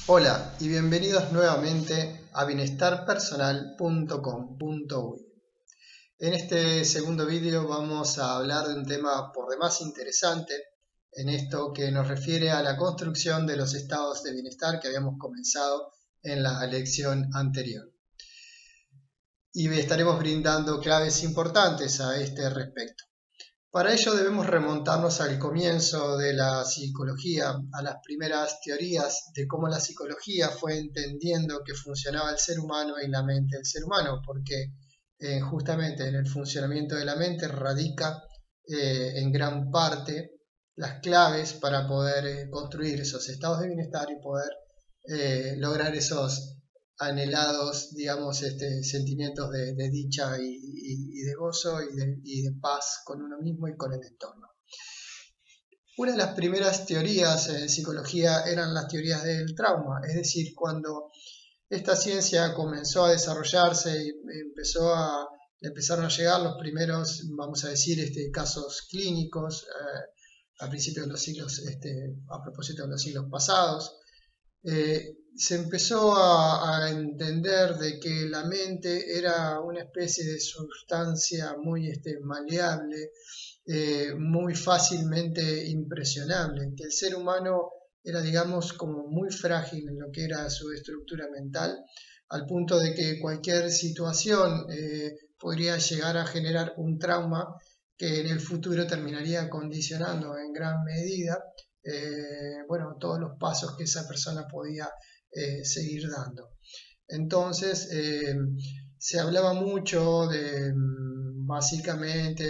Hola y bienvenidos nuevamente a bienestarpersonal.com.uy. En este segundo vídeo vamos a hablar de un tema por demás interesante en esto que nos refiere a la construcción de los estados de bienestar que habíamos comenzado en la lección anterior. Y estaremos brindando claves importantes a este respecto. Para ello debemos remontarnos al comienzo de la psicología, a las primeras teorías de cómo la psicología fue entendiendo que funcionaba el ser humano y la mente del ser humano, porque justamente en el funcionamiento de la mente radica en gran parte las claves para poder construir esos estados de bienestar y poder lograr esos anhelados, digamos, sentimientos de dicha y de gozo y de paz con uno mismo y con el entorno. Una de las primeras teorías en psicología eran las teorías del trauma, es decir, cuando esta ciencia comenzó a desarrollarse y empezaron a llegar los primeros, vamos a decir, casos clínicos a principios de los siglos, a propósito de los siglos pasados, se empezó a entender de que la mente era una especie de sustancia muy maleable, muy fácilmente impresionable, que el ser humano era, digamos, como muy frágil en lo que era su estructura mental, al punto de que cualquier situación podría llegar a generar un trauma que en el futuro terminaría condicionando en gran medida bueno, todos los pasos que esa persona podía seguir dando. Entonces, se hablaba mucho de, básicamente,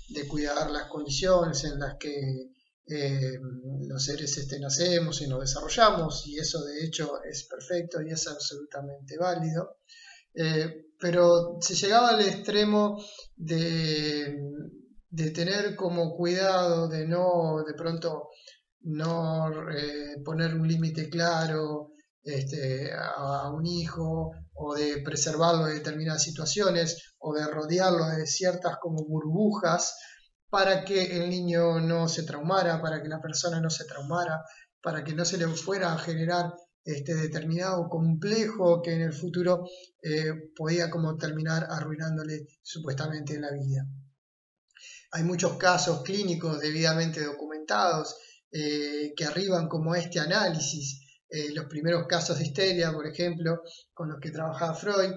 de cuidar las condiciones en las que los seres nacemos y nos desarrollamos, y eso de hecho es perfecto y es absolutamente válido. Pero se llegaba al extremo de tener como cuidado de no, de pronto, no poner un límite claro a un hijo o de preservarlo de determinadas situaciones o de rodearlo de ciertas como burbujas para que el niño no se traumara, para que la persona no se traumara, para que no se le fuera a generar determinado complejo que en el futuro podía como terminar arruinándole supuestamente la vida. Hay muchos casos clínicos debidamente documentados que arriban como este análisis. Los primeros casos de histeria, por ejemplo, con los que trabajaba Freud,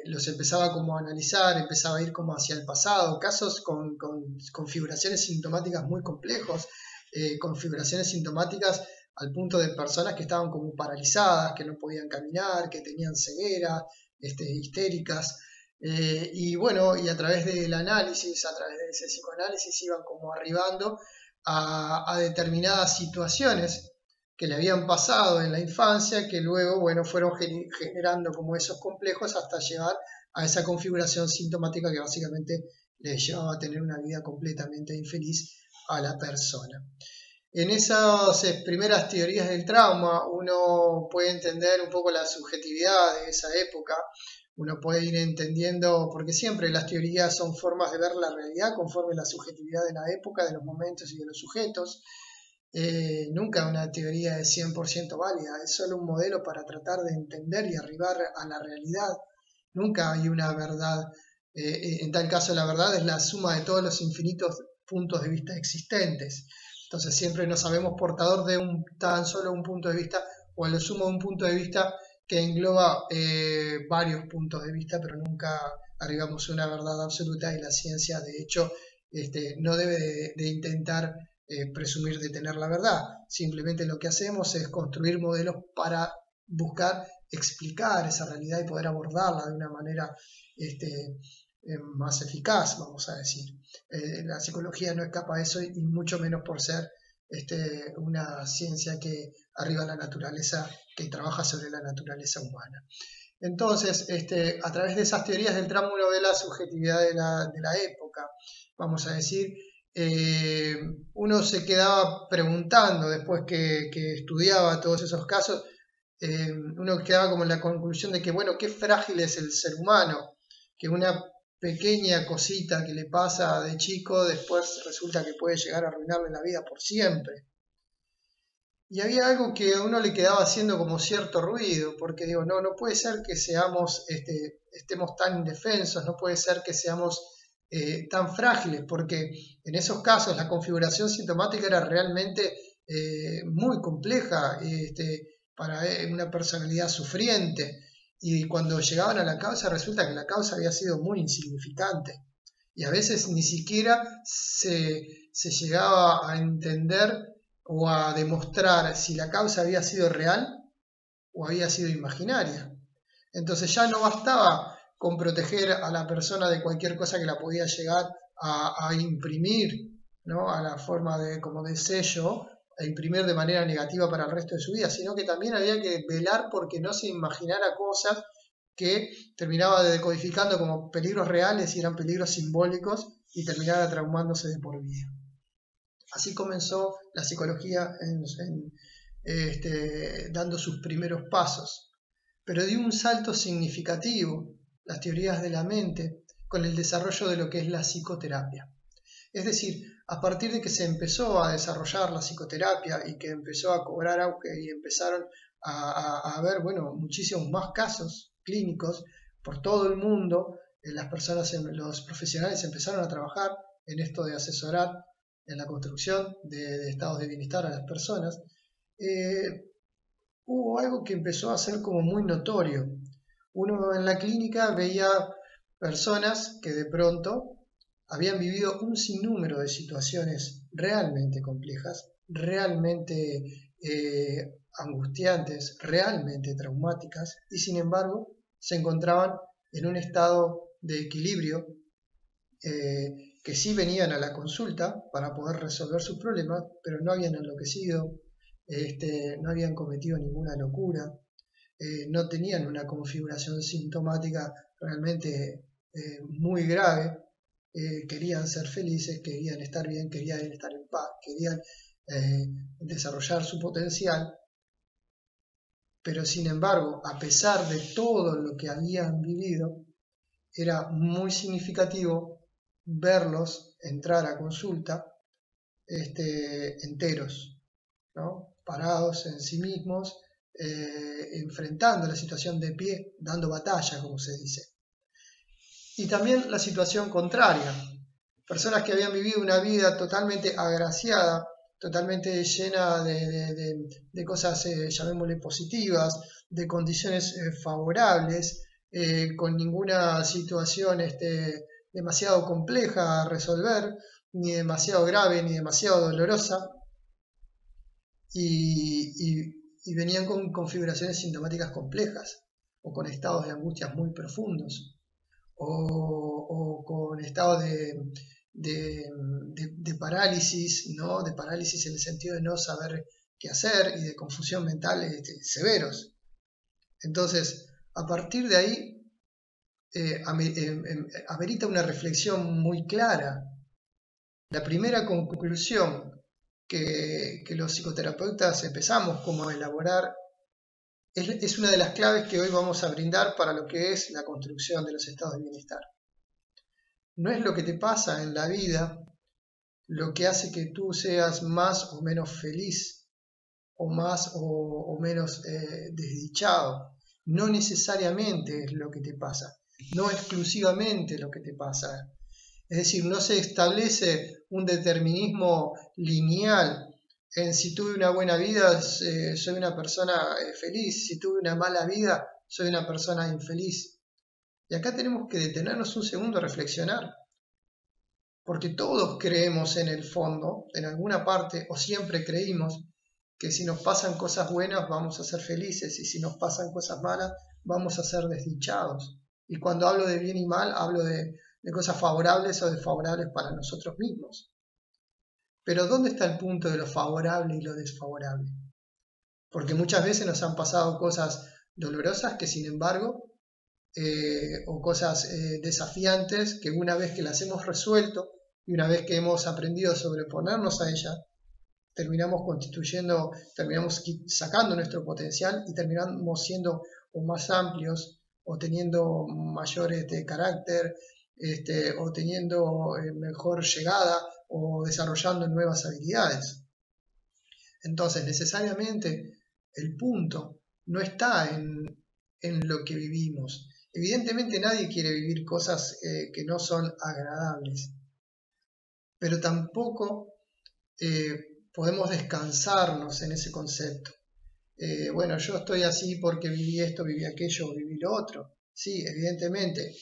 los empezaba como a analizar, empezaba a ir como hacia el pasado, casos con configuraciones sintomáticas muy complejos, configuraciones sintomáticas al punto de personas que estaban como paralizadas, que no podían caminar, que tenían ceguera, histéricas. Y bueno, y a través del análisis, a través de ese psicoanálisis, iban como arribando a determinadas situaciones que le habían pasado en la infancia, que luego, bueno, fueron generando como esos complejos hasta llegar a esa configuración sintomática que básicamente le llevaba a tener una vida completamente infeliz a la persona. En esas primeras teorías del trauma uno puede entender un poco la subjetividad de esa época, uno puede ir entendiendo, porque siempre las teorías son formas de ver la realidad conforme la subjetividad de la época, de los momentos y de los sujetos. Nunca una teoría es 100% válida, es solo un modelo para tratar de entender y arribar a la realidad. Nunca hay una verdad. En tal caso, la verdad es la suma de todos los infinitos puntos de vista existentes. Entonces siempre nos sabemos portador de tan solo un punto de vista o a lo sumo un punto de vista que engloba varios puntos de vista, pero nunca arribamos a una verdad absoluta y la ciencia, de hecho, no debe de intentar presumir de tener la verdad. Simplemente lo que hacemos es construir modelos para buscar explicar esa realidad y poder abordarla de una manera más eficaz, vamos a decir. La psicología no escapa a eso y mucho menos por ser una ciencia que arriba la naturaleza, que trabaja sobre la naturaleza humana. Entonces, a través de esas teorías del trauma uno ve la subjetividad de la época, vamos a decir. Uno se quedaba preguntando después que estudiaba todos esos casos, uno quedaba como en la conclusión de que, bueno, qué frágil es el ser humano, que una pequeña cosita que le pasa de chico después resulta que puede llegar a arruinarle la vida por siempre. Y había algo que a uno le quedaba haciendo como cierto ruido, porque digo, no, no puede ser que seamos, estemos tan indefensos, no puede ser que seamos tan frágiles, porque en esos casos la configuración sintomática era realmente muy compleja para una personalidad sufriente. Y cuando llegaban a la causa, resulta que la causa había sido muy insignificante. Y a veces ni siquiera se llegaba a entender o a demostrar si la causa había sido real o había sido imaginaria. Entonces ya no bastaba con proteger a la persona de cualquier cosa que la podía llegar a imprimir, ¿no? A la forma de, como de sello, a imprimir de manera negativa para el resto de su vida, sino que también había que velar porque no se imaginara cosas que terminaba decodificando como peligros reales y eran peligros simbólicos y terminara traumándose de por vida. Así comenzó la psicología dando sus primeros pasos, pero dio un salto significativo, las teorías de la mente, con el desarrollo de lo que es la psicoterapia. Es decir, a partir de que se empezó a desarrollar la psicoterapia y que empezó a cobrar auge y empezaron a haber, bueno, muchísimos más casos clínicos por todo el mundo, las personas, los profesionales empezaron a trabajar en esto de asesorar en la construcción de estados de bienestar a las personas, hubo algo que empezó a ser como muy notorio. Uno en la clínica veía personas que de pronto habían vivido un sinnúmero de situaciones realmente complejas, realmente angustiantes, realmente traumáticas, y sin embargo se encontraban en un estado de equilibrio, que sí venían a la consulta para poder resolver sus problemas, pero no habían enloquecido, no habían cometido ninguna locura, no tenían una configuración sintomática realmente muy grave, querían ser felices, querían estar bien, querían estar en paz, querían desarrollar su potencial, pero sin embargo, a pesar de todo lo que habían vivido, era muy significativo verlos entrar a consulta enteros, ¿no? Parados en sí mismos, enfrentando la situación de pie, dando batalla, como se dice. Y también la situación contraria, personas que habían vivido una vida totalmente agraciada, totalmente llena de cosas, llamémosle positivas, de condiciones favorables, con ninguna situación demasiado compleja a resolver, ni demasiado grave, ni demasiado dolorosa, y venían con configuraciones sintomáticas complejas, o con estados de angustias muy profundos, o con estados de parálisis, ¿no? De parálisis en el sentido de no saber qué hacer y de confusión mental severos. Entonces, a partir de ahí, amerita una reflexión muy clara. La primera conclusión que los psicoterapeutas empezamos como a elaborar es una de las claves que hoy vamos a brindar para lo que es la construcción de los estados de bienestar. No es lo que te pasa en la vida lo que hace que tú seas más o menos feliz o más o menos desdichado. No necesariamente es lo que te pasa, no exclusivamente lo que te pasa. Es decir, no se establece un determinismo lineal en si tuve una buena vida, soy una persona feliz, si tuve una mala vida, soy una persona infeliz. Y acá tenemos que detenernos un segundo a reflexionar, porque todos creemos en el fondo, en alguna parte, o siempre creímos, que si nos pasan cosas buenas vamos a ser felices y si nos pasan cosas malas vamos a ser desdichados. Y cuando hablo de bien y mal, hablo de cosas favorables o desfavorables para nosotros mismos. Pero ¿dónde está el punto de lo favorable y lo desfavorable? Porque muchas veces nos han pasado cosas dolorosas que sin embargo, o cosas desafiantes que una vez que las hemos resuelto y una vez que hemos aprendido a sobreponernos a ellas, terminamos sacando nuestro potencial y terminamos siendo o más amplios o teniendo mayor carácter, o teniendo mejor llegada o desarrollando nuevas habilidades. Entonces, necesariamente el punto no está en lo que vivimos. Evidentemente nadie quiere vivir cosas que no son agradables, pero tampoco podemos descansarnos en ese concepto. Bueno, yo estoy así porque viví esto, viví aquello, viví lo otro. Sí, evidentemente,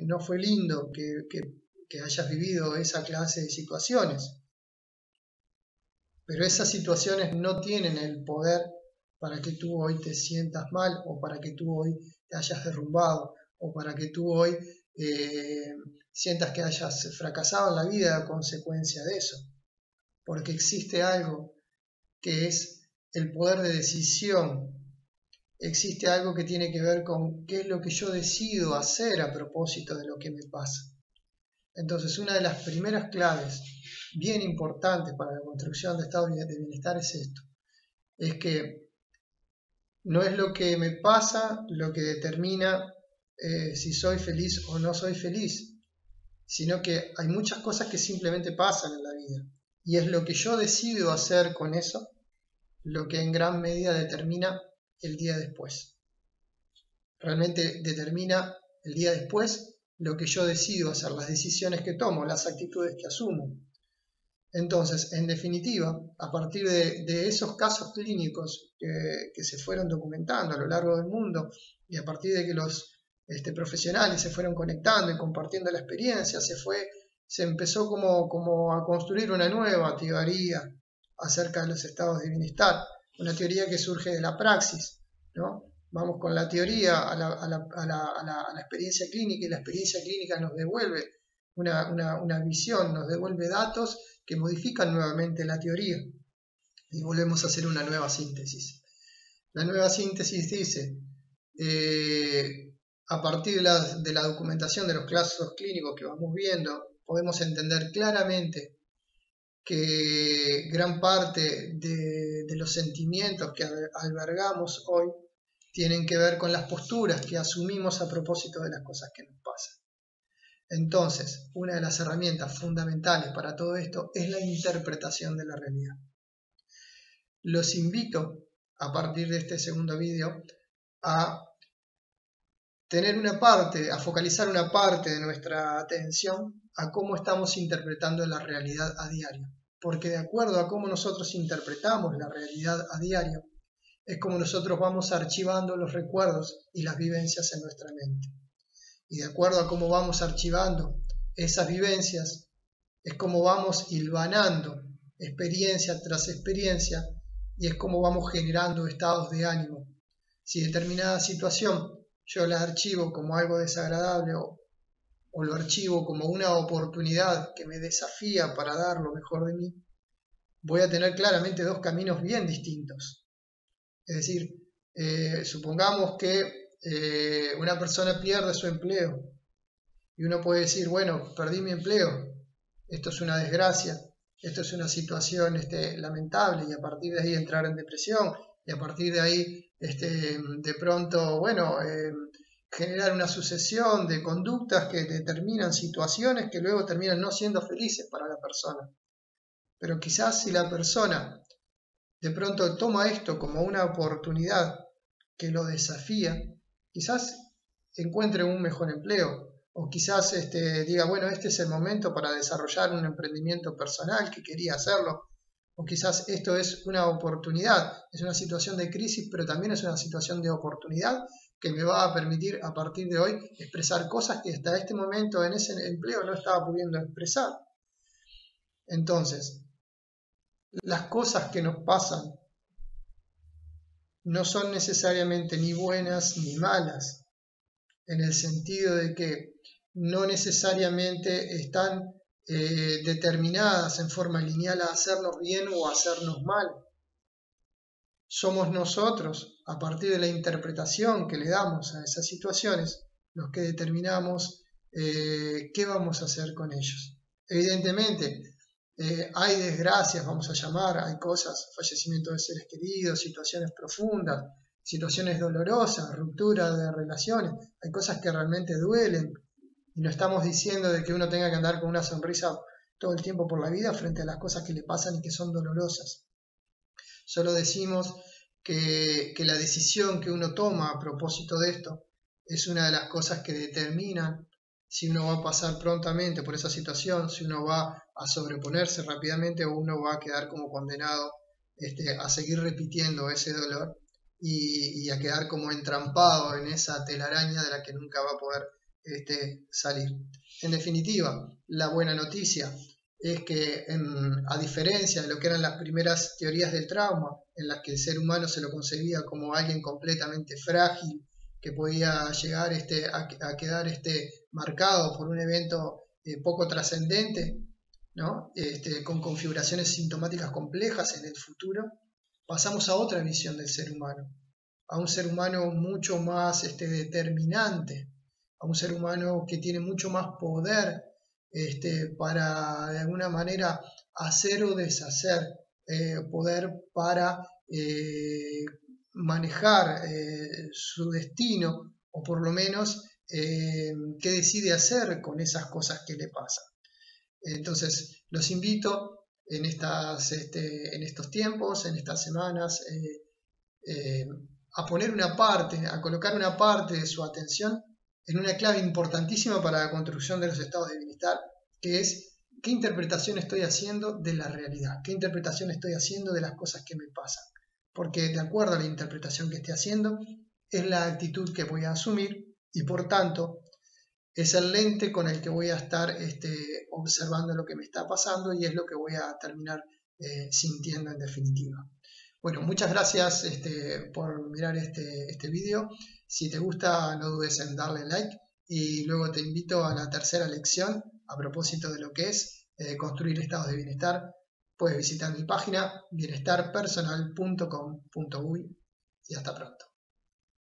no fue lindo que hayas vivido esa clase de situaciones, pero esas situaciones no tienen el poder para que tú hoy te sientas mal o para que tú hoy te hayas derrumbado o para que tú hoy sientas que hayas fracasado en la vida a consecuencia de eso. Porque existe algo que es el poder de decisión. Existe algo que tiene que ver con qué es lo que yo decido hacer a propósito de lo que me pasa. Entonces, una de las primeras claves bien importantes para la construcción de estados de bienestar es esto. Es que no es lo que me pasa lo que determina si soy feliz o no soy feliz, sino que hay muchas cosas que simplemente pasan en la vida. Y es lo que yo decido hacer con eso lo que en gran medida determina el día después. Realmente determina el día después lo que yo decido hacer, las decisiones que tomo, las actitudes que asumo. Entonces, en definitiva, a partir de esos casos clínicos que se fueron documentando a lo largo del mundo y a partir de que los profesionales se fueron conectando y compartiendo la experiencia, se empezó como a construir una nueva teoría acerca de los estados de bienestar, una teoría que surge de la praxis, ¿no? Vamos con la teoría a la experiencia clínica y la experiencia clínica nos devuelve una visión, nos devuelve datos que modifican nuevamente la teoría y volvemos a hacer una nueva síntesis. La nueva síntesis dice, a partir de la documentación de los casos clínicos que vamos viendo, podemos entender claramente que gran parte de los sentimientos que albergamos hoy tienen que ver con las posturas que asumimos a propósito de las cosas que nos pasan. Entonces, una de las herramientas fundamentales para todo esto es la interpretación de la realidad. Los invito, a partir de este segundo vídeo, a tener una parte, a focalizar una parte de nuestra atención a cómo estamos interpretando la realidad a diario. Porque de acuerdo a cómo nosotros interpretamos la realidad a diario, es como nosotros vamos archivando los recuerdos y las vivencias en nuestra mente. Y de acuerdo a cómo vamos archivando esas vivencias, es como vamos hilvanando experiencia tras experiencia y es como vamos generando estados de ánimo. Si determinada situación yo la archivo como algo desagradable o lo archivo como una oportunidad que me desafía para dar lo mejor de mí, voy a tener claramente dos caminos bien distintos. Es decir, supongamos que una persona pierde su empleo y uno puede decir, bueno, perdí mi empleo, esto es una desgracia, esto es una situación lamentable, y a partir de ahí entrar en depresión y a partir de ahí de pronto, bueno, generar una sucesión de conductas que determinan situaciones que luego terminan no siendo felices para la persona. Pero quizás si la persona de pronto toma esto como una oportunidad que lo desafía, quizás encuentre un mejor empleo o quizás diga, bueno, este es el momento para desarrollar un emprendimiento personal que quería hacerlo, o quizás esto es una oportunidad, es una situación de crisis, pero también es una situación de oportunidad que me va a permitir a partir de hoy expresar cosas que hasta este momento en ese empleo no estaba pudiendo expresar. Entonces, las cosas que nos pasan no son necesariamente ni buenas ni malas, en el sentido de que no necesariamente están determinadas en forma lineal a hacernos bien o a hacernos mal. Somos nosotros, a partir de la interpretación que le damos a esas situaciones, los que determinamos qué vamos a hacer con ellos. Evidentemente, hay desgracias, vamos a llamar, hay cosas, fallecimiento de seres queridos, situaciones profundas, situaciones dolorosas, ruptura de relaciones, hay cosas que realmente duelen y no estamos diciendo de que uno tenga que andar con una sonrisa todo el tiempo por la vida frente a las cosas que le pasan y que son dolorosas. Solo decimos que la decisión que uno toma a propósito de esto es una de las cosas que determinan si uno va a pasar prontamente por esa situación, si uno va a sobreponerse rápidamente o uno va a quedar como condenado a seguir repitiendo ese dolor y a quedar como entrampado en esa telaraña de la que nunca va a poder salir. En definitiva, la buena noticia es que a diferencia de lo que eran las primeras teorías del trauma, en las que el ser humano se lo concebía como alguien completamente frágil, que podía llegar a quedar marcado por un evento poco trascendente, ¿no? Con configuraciones sintomáticas complejas en el futuro, pasamos a otra visión del ser humano, a un ser humano mucho más determinante, a un ser humano que tiene mucho más poder para de alguna manera hacer o deshacer, poder para manejar su destino, o por lo menos qué decide hacer con esas cosas que le pasan. Entonces, los invito en estos tiempos, en estas semanas, a poner una parte, a colocar una parte de su atención en una clave importantísima para la construcción de los estados de bienestar, que es qué interpretación estoy haciendo de la realidad, qué interpretación estoy haciendo de las cosas que me pasan. Porque de acuerdo a la interpretación que esté haciendo, es la actitud que voy a asumir y por tanto es el lente con el que voy a estar observando lo que me está pasando y es lo que voy a terminar sintiendo en definitiva. Bueno, muchas gracias por mirar este video. Si te gusta, no dudes en darle like y luego te invito a la tercera lección a propósito de lo que es construir estados de bienestar. Puedes visitar mi página bienestarpersonal.com.uy y hasta pronto.